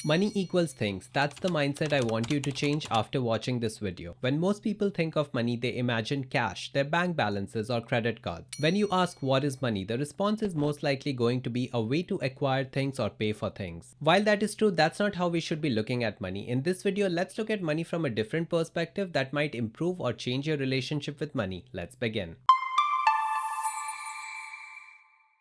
Money equals things. That's the mindset I want you to change after watching this video. When most people think of money, they imagine cash, their bank balances, or credit cards. When you ask what is money, the response is most likely going to be a way to acquire things or pay for things. While that is true, that's not how we should be looking at money. In this video, let's look at money from a different perspective that might improve or change your relationship with money. Let's begin.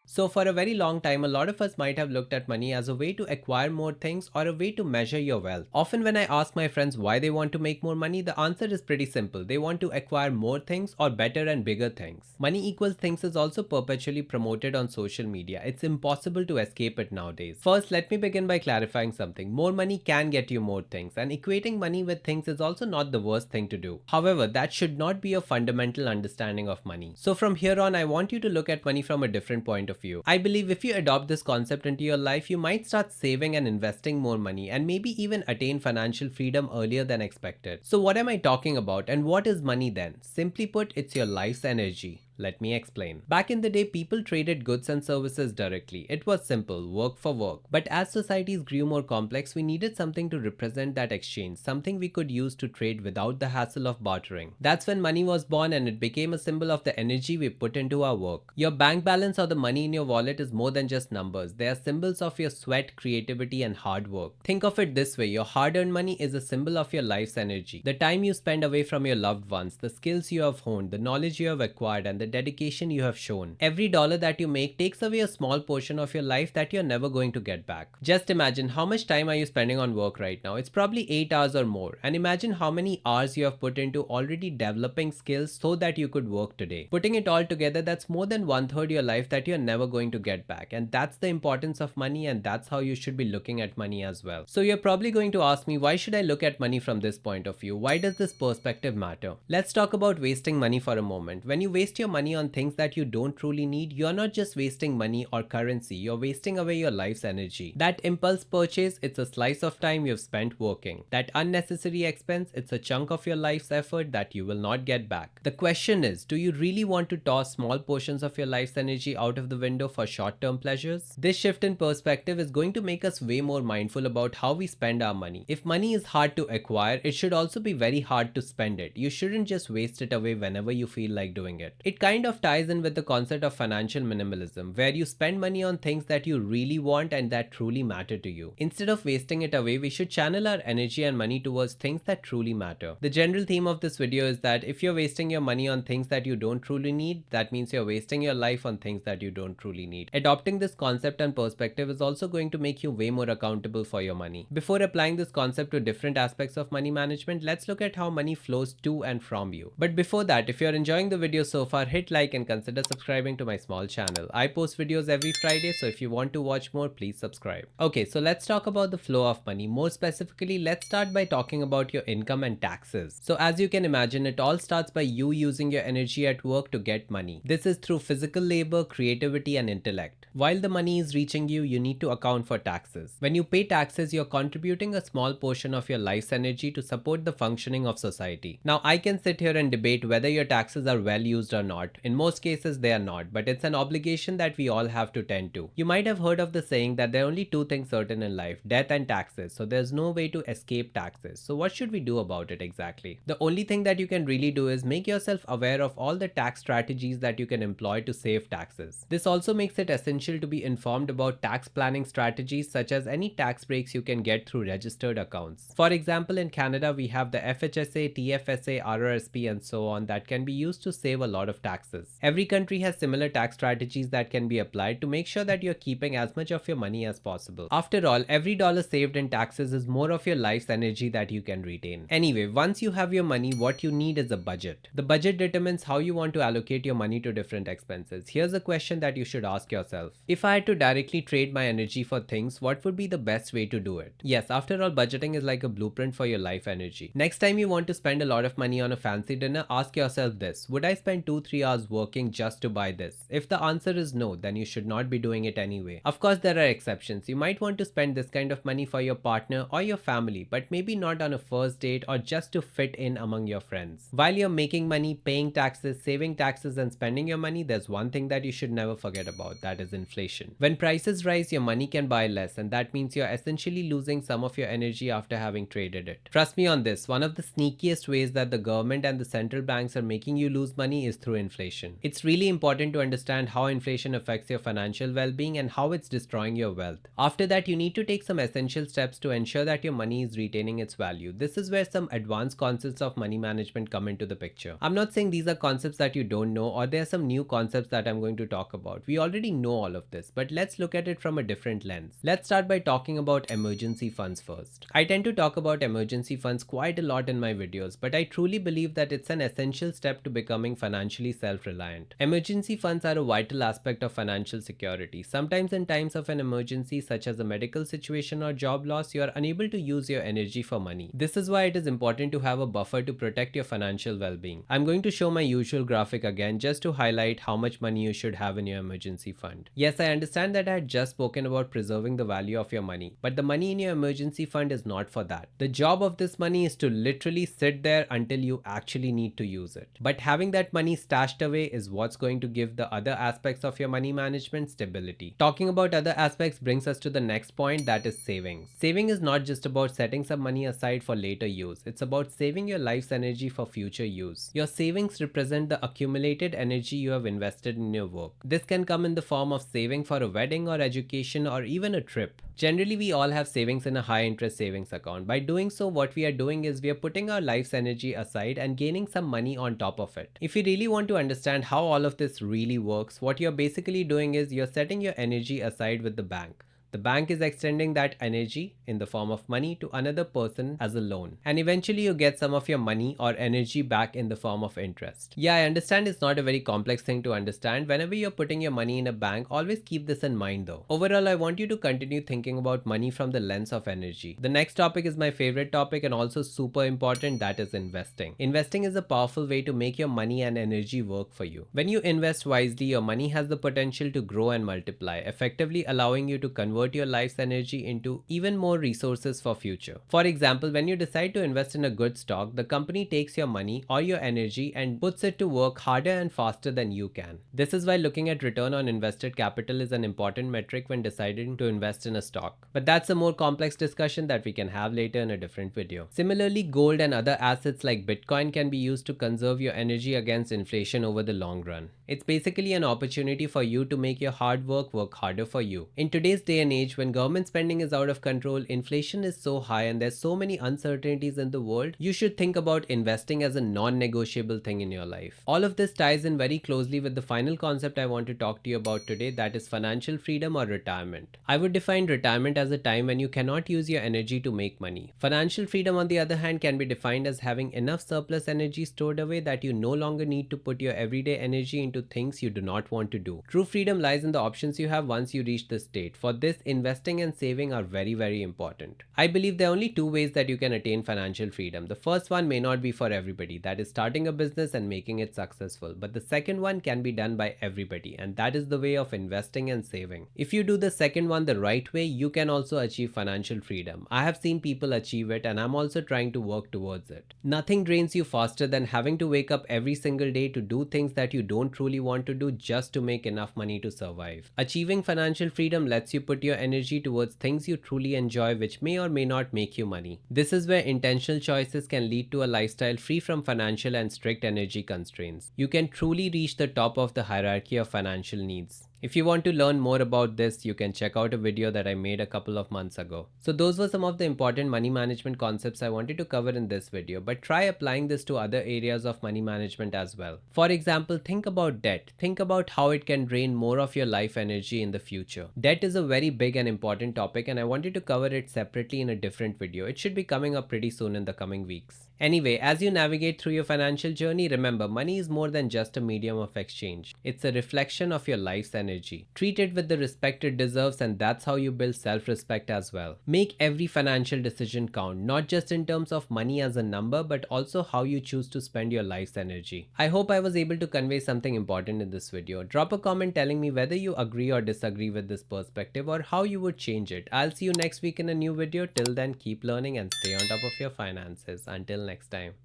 So for a very long time, a lot of us might have looked at money as a way to acquire more things or a way to measure your wealth. Often when I ask my friends why they want to make more money, the answer is pretty simple. They want to acquire more things or better and bigger things. Money equals things is also perpetually promoted on social media. It's impossible to escape it nowadays. First, let me begin by clarifying something. More money can get you more things, and equating money with things is also not the worst thing to do. However, that should not be a fundamental understanding of money. So from here on, I want you to look at money from a different point of view. I believe if you adopt this concept into your life, you might start saving and investing more money and maybe even attain financial freedom earlier than expected. So what am I talking about, and what is money then? Simply put, it's your life's energy. Let me explain. Back in the day, people traded goods and services directly. It was simple, work for work. But as societies grew more complex, we needed something to represent that exchange, something we could use to trade without the hassle of bartering. That's when money was born, and it became a symbol of the energy we put into our work. Your bank balance or the money in your wallet is more than just numbers. They are symbols of your sweat, creativity, and hard work. Think of it this way: your hard-earned money is a symbol of your life's energy. The time you spend away from your loved ones, the skills you have honed, the knowledge you have acquired, and the dedication you have shown. Every dollar that you make takes away a small portion of your life that you're never going to get back. Just imagine, how much time are you spending on work right now? It's probably 8 hours or more. And imagine how many hours you have put into already developing skills so that you could work today. Putting it all together, that's more than 1/3 your life that you're never going to get back. And that's the importance of money, and that's how you should be looking at money as well. So you're probably going to ask me, why should I look at money from this point of view? Why does this perspective matter? Let's talk about wasting money for a moment. When you waste your money on things that you don't truly need, you're not just wasting money or currency, you're wasting away your life's energy. That impulse purchase, it's a slice of time you've spent working. That unnecessary expense, it's a chunk of your life's effort that you will not get back. The question is, do you really want to toss small portions of your life's energy out of the window for short-term pleasures? This shift in perspective is going to make us way more mindful about how we spend our money. If money is hard to acquire, it should also be very hard to spend it. You shouldn't just waste it away whenever you feel like doing it. It kind of ties in with the concept of financial minimalism, where you spend money on things that you really want and that truly matter to you. Instead of wasting it away, we should channel our energy and money towards things that truly matter. The general theme of this video is that if you're wasting your money on things that you don't truly need, that means you're wasting your life on things that you don't truly need. Adopting this concept and perspective is also going to make you way more accountable for your money. Before applying this concept to different aspects of money management, let's look at how money flows to and from you. But before that, if you're enjoying the video so far, hit like and consider subscribing to my small channel. I post videos every Friday, so if you want to watch more, please subscribe. Okay, so let's talk about the flow of money. More specifically, let's start by talking about your income and taxes. So as you can imagine, it all starts by you using your energy at work to get money. This is through physical labor, creativity, and intellect. While the money is reaching you, you need to account for taxes. When you pay taxes, you're contributing a small portion of your life's energy to support the functioning of society. Now, I can sit here and debate whether your taxes are well used or not. In most cases, they are not, but it's an obligation that we all have to tend to. You might have heard of the saying that there are only two things certain in life: death and taxes. So there's no way to escape taxes. So what should we do about it exactly? The only thing that you can really do is make yourself aware of all the tax strategies that you can employ to save taxes. This also makes it essential to be informed about tax planning strategies, such as any tax breaks you can get through registered accounts. For example, in Canada, we have the FHSA, TFSA, RRSP, and so on that can be used to save a lot of taxes. Every country has similar tax strategies that can be applied to make sure that you're keeping as much of your money as possible. After all, every dollar saved in taxes is more of your life's energy that you can retain. Anyway, once you have your money, what you need is a budget. The budget determines how you want to allocate your money to different expenses. Here's a question that you should ask yourself. If I had to directly trade my energy for things, what would be the best way to do it? Yes, after all, budgeting is like a blueprint for your life energy. Next time you want to spend a lot of money on a fancy dinner, ask yourself this: would I spend $2 3 hours working just to buy this? If the answer is no, then you should not be doing it anyway. Of course, there are exceptions. You might want to spend this kind of money for your partner or your family, but maybe not on a first date or just to fit in among your friends. While you're making money, paying taxes, saving taxes, and spending your money, there's one thing that you should never forget about, that is inflation. When prices rise, your money can buy less, and that means you're essentially losing some of your energy after having traded it. Trust me on this, one of the sneakiest ways that the government and the central banks are making you lose money is through inflation. It's really important to understand how inflation affects your financial well-being and how it's destroying your wealth. After that, you need to take some essential steps to ensure that your money is retaining its value. This is where some advanced concepts of money management come into the picture. I'm not saying these are concepts that you don't know, or there are some new concepts that I'm going to talk about. We already know all of this, but let's look at it from a different lens. Let's start by talking about emergency funds first. I tend to talk about emergency funds quite a lot in my videos, but I truly believe that it's an essential step to becoming financially self-reliant. Emergency funds are a vital aspect of financial security. Sometimes in times of an emergency such as a medical situation or job loss, you are unable to use your energy for money. This is why it is important to have a buffer to protect your financial well-being. I'm going to show my usual graphic again just to highlight how much money you should have in your emergency fund. Yes, I understand that I had just spoken about preserving the value of your money, but the money in your emergency fund is not for that. The job of this money is to literally sit there until you actually need to use it. But having that money stashed away is what's going to give the other aspects of your money management stability. Talking about other aspects brings us to the next point, that is savings. Saving is not just about setting some money aside for later use. It's about saving your life's energy for future use. Your savings represent the accumulated energy you have invested in your work. This can come in the form of saving for a wedding or education or even a trip. Generally, we all have savings in a high interest savings account. By doing so, what we are doing is we are putting our life's energy aside and gaining some money on top of it. If you really want to understand how all of this really works, what you're basically doing is you're setting your energy aside with the bank. The bank is extending that energy in the form of money to another person as a loan. And eventually you get some of your money or energy back in the form of interest. Yeah, I understand it's not a very complex thing to understand. Whenever you're putting your money in a bank, always keep this in mind though. Overall, I want you to continue thinking about money from the lens of energy. The next topic is my favorite topic and also super important, that is investing. Investing is a powerful way to make your money and energy work for you. When you invest wisely, your money has the potential to grow and multiply, effectively allowing you to convert your life's energy into even more resources for future. For example, when you decide to invest in a good stock, the company takes your money or your energy and puts it to work harder and faster than you can. This is why looking at return on invested capital is an important metric when deciding to invest in a stock. But that's a more complex discussion that we can have later in a different video. Similarly, gold and other assets like Bitcoin can be used to conserve your energy against inflation over the long run. It's basically an opportunity for you to make your hard work harder for you. In today's day and age, when government spending is out of control, inflation is so high and there's so many uncertainties in the world, you should think about investing as a non-negotiable thing in your life. All of this ties in very closely with the final concept I want to talk to you about today, that is financial freedom or retirement. I would define retirement as a time when you cannot use your energy to make money. Financial freedom, on the other hand, can be defined as having enough surplus energy stored away that you no longer need to put your everyday energy into things you do not want to do. True freedom lies in the options you have once you reach this state. For this, investing and saving are very important. I believe there are only two ways that you can attain financial freedom. The first one may not be for everybody, that is starting a business and making it successful. But the second one can be done by everybody, and that is the way of investing and saving. If you do the second one the right way, you can also achieve financial freedom. I have seen people achieve it and I'm also trying to work towards it. Nothing drains you faster than having to wake up every single day to do things that you don't truly want to do just to make enough money to survive. Achieving financial freedom lets you put your energy towards things you truly enjoy, which may or may not make you money. This is where intentional choices can lead to a lifestyle free from financial and strict energy constraints. You can truly reach the top of the hierarchy of financial needs. If you want to learn more about this, you can check out a video that I made a couple of months ago. So those were some of the important money management concepts I wanted to cover in this video, but try applying this to other areas of money management as well. For example, think about debt. Think about how it can drain more of your life energy in the future. Debt is a very big and important topic and I wanted to cover it separately in a different video. It should be coming up pretty soon in the coming weeks. Anyway, as you navigate through your financial journey, remember money is more than just a medium of exchange. It's a reflection of your life's energy. energy. Treat it with the respect it deserves, and that's how you build self-respect as well. Make every financial decision count, not just in terms of money as a number, but also how you choose to spend your life's energy. I hope I was able to convey something important in this video. Drop a comment telling me whether you agree or disagree with this perspective or how you would change it. I'll see you next week in a new video. Till then, keep learning and stay on top of your finances. Until next time.